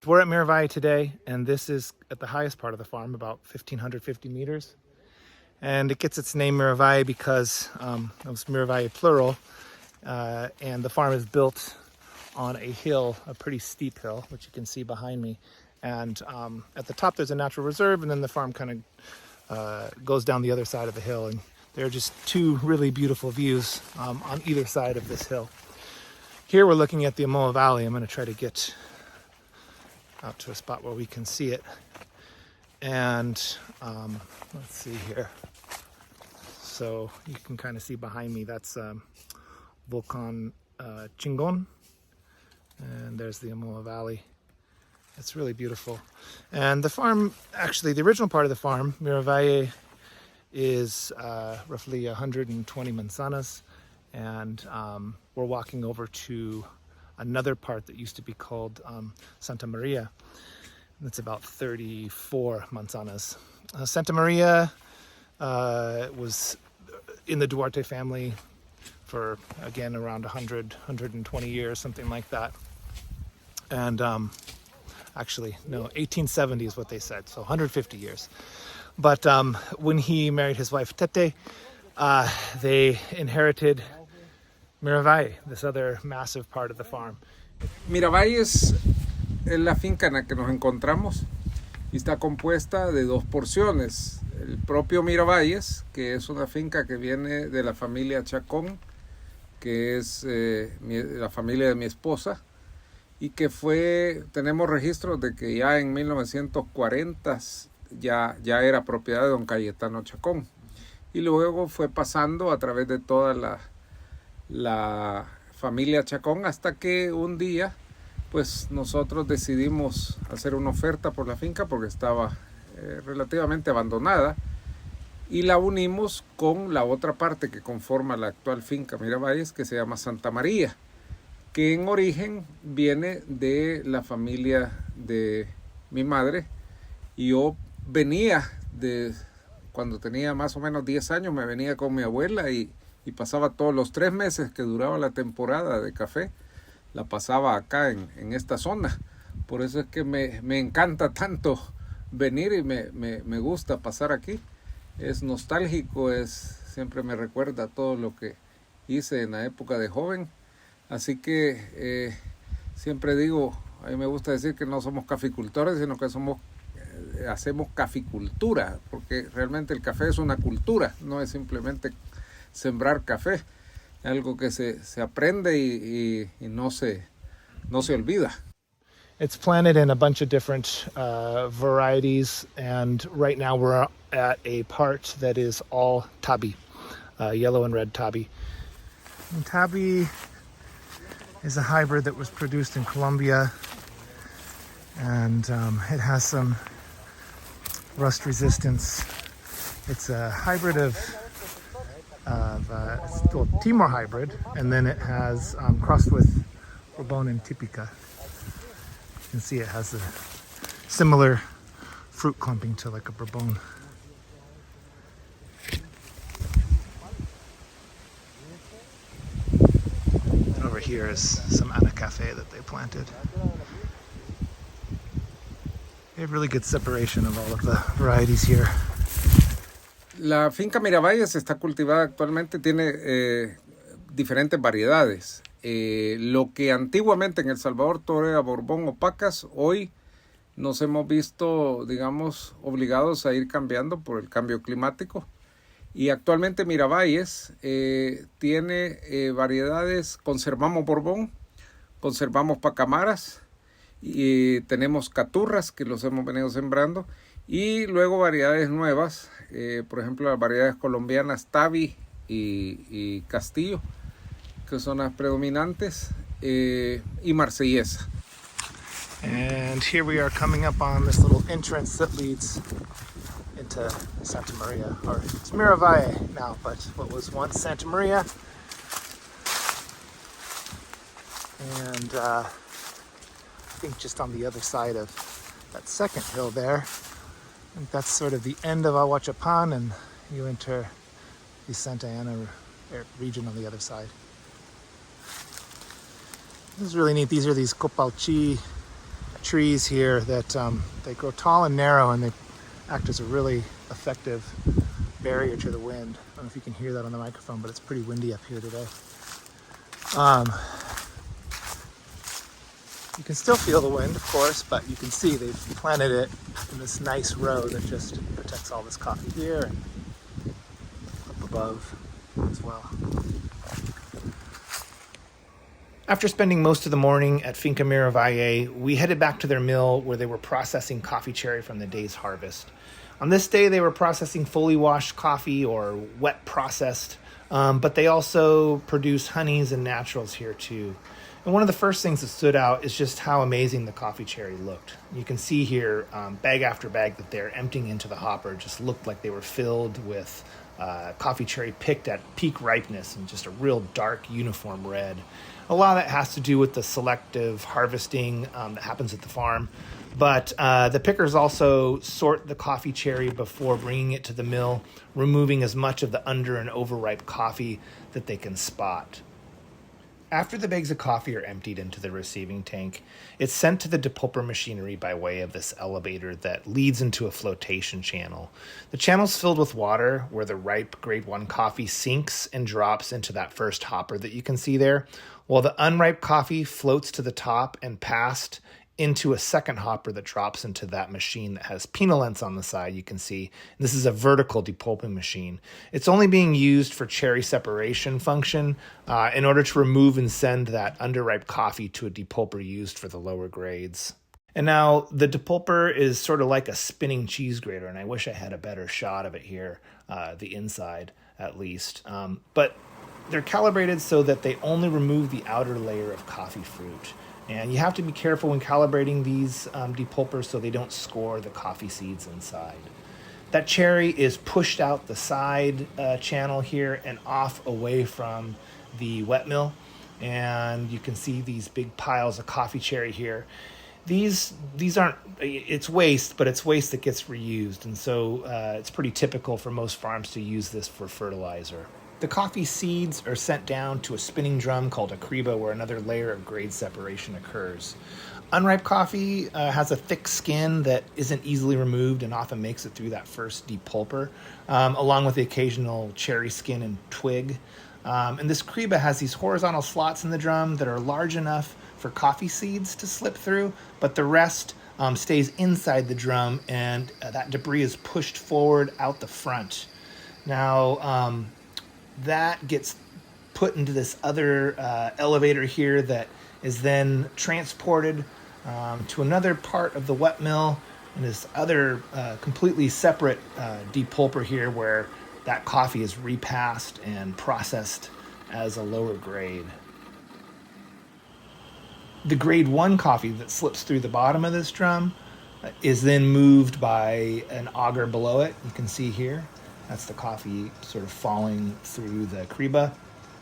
We're at Miravai today, and this is at the highest part of the farm, about 1,550 meters. And it gets its name Miravai because it was Miravai plural, and the farm is built on a hill, a pretty steep hill, which you can see behind me. And at the top there's a natural reserve, and then the farm kind of goes down the other side of the hill. And there are just two really beautiful views on either side of this hill. Here we're looking at the Ahuachapan Valley. I'm going to try to get out to a spot where we can see it. And let's see here. So you can kind of see behind me, that's Volcan Chingon. And there's the Ahuachapan Valley. It's really beautiful. And the farm, actually the original part of the farm, Miravai, is roughly 120 manzanas. And we're walking over to another part that used to be called Santa Maria. That's about 34 manzanas. Santa Maria was in the Duarte family for, again, around 100, 120 years, something like that. And actually, no, 1870 is what they said, so 150 years. But when he married his wife Tete, they inherited Miravai, this other massive part of the farm. Miravalles es la finca en la que nos encontramos y está compuesta de dos porciones. El propio Miravalles, que es una finca que viene de la familia Chacón, que es la familia de mi esposa, y que tenemos registros de que ya en 1940 ya era propiedad de don Cayetano Chacón. Y luego fue pasando a través de toda la familia Chacón hasta que un día pues nosotros decidimos hacer una oferta por la finca porque estaba relativamente abandonada y la unimos con la otra parte que conforma la actual finca Miravalles, que se llama Santa María, que en origen viene de la familia de mi madre. Y yo venía cuando tenía más o menos 10 años, me venía con mi abuela y pasaba todos los 3 meses que duraba la temporada de café, la pasaba acá en esta zona. Por eso es que me encanta tanto venir y me gusta pasar aquí. Es nostálgico, siempre me recuerda todo lo que hice en la época de joven. Así que siempre digo, a mí me gusta decir que no somos caficultores, sino que hacemos caficultura, porque realmente el café es una cultura, no es simplemente sembrar café, algo que se aprende y no se olvida. It's planted in a bunch of different varieties, and right now we're at a part that is all tabi, yellow and red tabi. And tabi is a hybrid that was produced in Colombia, and it has some rust resistance. It's a hybrid of it's still a Timor hybrid, and then it has crossed with Bourbon and Típica. You can see it has a similar fruit clumping to like a Bourbon. And over here is some Ana Cafe that they planted. They have really good separation of all of the varieties here. La finca Miravalles está cultivada actualmente, tiene diferentes variedades. Lo que antiguamente en El Salvador todo era Borbón o Pacas, hoy nos hemos visto, digamos, obligados a ir cambiando por el cambio climático. Y actualmente Miravalles tiene variedades, conservamos Borbón, conservamos Pacamaras, y tenemos Caturras que los hemos venido sembrando, y luego variedades nuevas, por ejemplo las variedades colombianas Tabi y Castillo, que son las predominantes, y Marsellesa. And here we are coming up on this little entrance that leads into Santa Maria, or it's Miravai now, but what was once Santa Maria. And I think just on the other side of that second hill there, I think that's sort of the end of Ahuachapan, and you enter the Santa Ana region on the other side. This is really neat. These are these copalchi trees here that they grow tall and narrow, and they act as a really effective barrier to the wind. I don't know if you can hear that on the microphone, but it's pretty windy up here today. You can still feel the wind, of course, but you can see they've planted it in this nice row that just protects all this coffee here and up above as well. After spending most of the morning at Finca Miravalles, we headed back to their mill where they were processing coffee cherry from the day's harvest. On this day, they were processing fully washed coffee or wet processed, but they also produce honeys and naturals here too. And one of the first things that stood out is just how amazing the coffee cherry looked. You can see here, bag after bag that they're emptying into the hopper just looked like they were filled with coffee cherry picked at peak ripeness and just a real dark uniform red. A lot of that has to do with the selective harvesting that happens at the farm. But the pickers also sort the coffee cherry before bringing it to the mill, removing as much of the under and overripe coffee that they can spot. After the bags of coffee are emptied into the receiving tank, it's sent to the depulper machinery by way of this elevator that leads into a flotation channel. The channel's filled with water where the ripe grade 1 coffee sinks and drops into that first hopper that you can see there, while the unripe coffee floats to the top and past into a second hopper that drops into that machine that has penolents on the side, you can see. This is a vertical depulping machine. It's only being used for cherry separation function in order to remove and send that underripe coffee to a depulper used for the lower grades. And now the depulper is sort of like a spinning cheese grater, and I wish I had a better shot of it here, the inside at least. But they're calibrated so that they only remove the outer layer of coffee fruit. And you have to be careful when calibrating these depulpers so they don't score the coffee seeds inside. That cherry is pushed out the side channel here and off away from the wet mill. And you can see these big piles of coffee cherry here. These aren't, it's waste, but it's waste that gets reused. And so it's pretty typical for most farms to use this for fertilizer. The coffee seeds are sent down to a spinning drum called a criba where another layer of grade separation occurs. Unripe coffee has a thick skin that isn't easily removed and often makes it through that first depulper, along with the occasional cherry skin and twig. And this criba has these horizontal slots in the drum that are large enough for coffee seeds to slip through, but the rest stays inside the drum, and that debris is pushed forward out the front. Now, that gets put into this other elevator here that is then transported to another part of the wet mill and this other completely separate depulper here where that coffee is repassed and processed as a lower grade. The grade 1 coffee that slips through the bottom of this drum is then moved by an auger below it. You can see here. That's the coffee sort of falling through the criba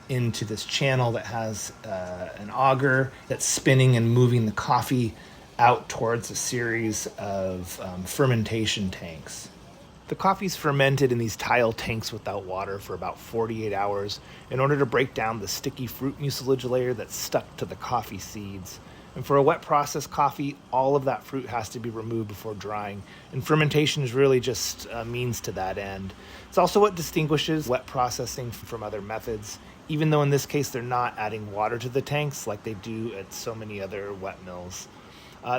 into this channel that has an auger that's spinning and moving the coffee out towards a series of fermentation tanks. The coffee's fermented in these tile tanks without water for about 48 hours in order to break down the sticky fruit mucilage layer that's stuck to the coffee seeds. And for a wet processed coffee, all of that fruit has to be removed before drying. And fermentation is really just a means to that end. It's also what distinguishes wet processing from other methods, even though in this case they're not adding water to the tanks like they do at so many other wet mills.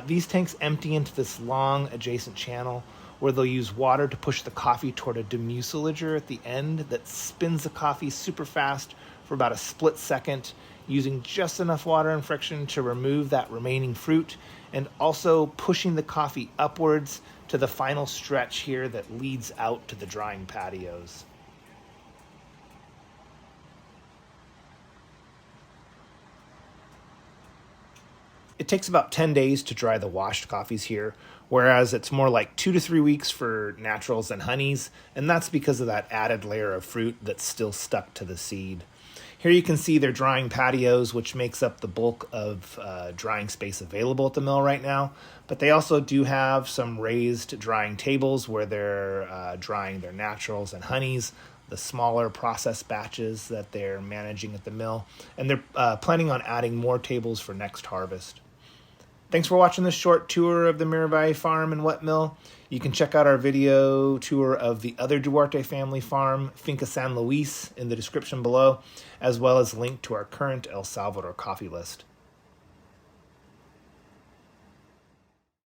These tanks empty into this long adjacent channel where they'll use water to push the coffee toward a demucilager at the end that spins the coffee super fast for about a split second, using just enough water and friction to remove that remaining fruit, and also pushing the coffee upwards to the final stretch here that leads out to the drying patios. It takes about 10 days to dry the washed coffees here, whereas it's more like 2 to 3 weeks for naturals and honeys, and that's because of that added layer of fruit that's still stuck to the seed. Here you can see their drying patios, which makes up the bulk of drying space available at the mill right now, but they also do have some raised drying tables where they're drying their naturals and honeys, the smaller process batches that they're managing at the mill, and they're planning on adding more tables for next harvest. Thanks for watching this short tour of the Miravai farm and wet mill. You can check out our video tour of the other Duarte family farm, Finca San Luis, in the description below, as well as link to our current El Salvador coffee list.